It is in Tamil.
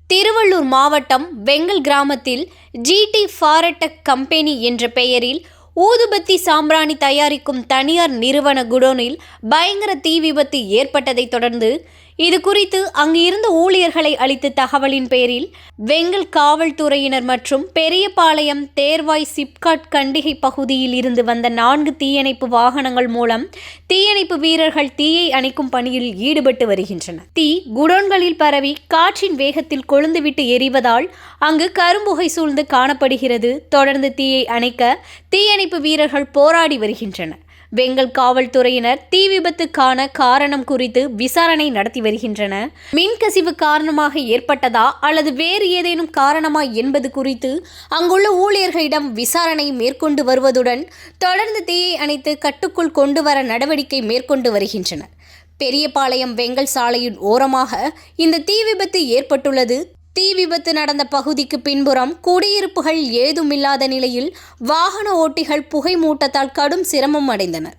திருவள்ளூர் மாவட்டம் வெங்கல் கிராமத்தில் ஜிடி ஃபாரடெக் கம்பெனி என்ற பெயரில் ஊதுபத்தி சாம்பிராணி தயாரிக்கும் தனியார் நிறுவன குடோனில் பயங்கர தீ விபத்து ஏற்பட்டதை தொடர்ந்து இது குறித்து அங்கு இருந்த ஊழியர்களை அளித்த தகவலின் பேரில் வெங்கல் காவல்துறையினர் மற்றும் பெரியபாளையம் தேர்வாய் சிப்காட் கண்டிகை பகுதியில் இருந்து வந்த 4 தீயணைப்பு வாகனங்கள் மூலம் தீயணைப்பு வீரர்கள் தீயை அணைக்கும் பணியில் ஈடுபட்டு வருகின்றனர். தீ குடோன்களில் பரவி காற்றின் வேகத்தில் கொழுந்துவிட்டு எரிவதால் அங்கு கரும்புகை சூழ்ந்து காணப்படுகிறது. தொடர்ந்து தீயை அணைக்க தீயணைப்பு வீரர்கள் போராடி வருகின்றனர். வெங்கல் காவல்துறையினர் தீ விபத்துக்கான காரணம் குறித்து விசாரணை நடத்தி வருகின்றனர். மின்கசிவு காரணமாக ஏற்பட்டதா அல்லது வேறு ஏதேனும் காரணமா என்பது குறித்து அங்குள்ள ஊழியர்களிடம் விசாரணை மேற்கொண்டு வருவதுடன் தொடர்ந்து தீயை அணைத்து கட்டுக்குள் கொண்டு வர நடவடிக்கை மேற்கொண்டு வருகின்றனர். பெரியபாளையம் வெங்கல் சாலையின் ஓரமாக இந்த தீ விபத்து ஏற்பட்டுள்ளது. தீ விபத்து நடந்த பகுதிக்கு பின்புறம் குடியிருப்புகள் ஏதுமில்லாத நிலையில் வாகன ஓட்டிகள் புகை மூட்டத்தால் கடும் சிரமம் அடைந்தனர்.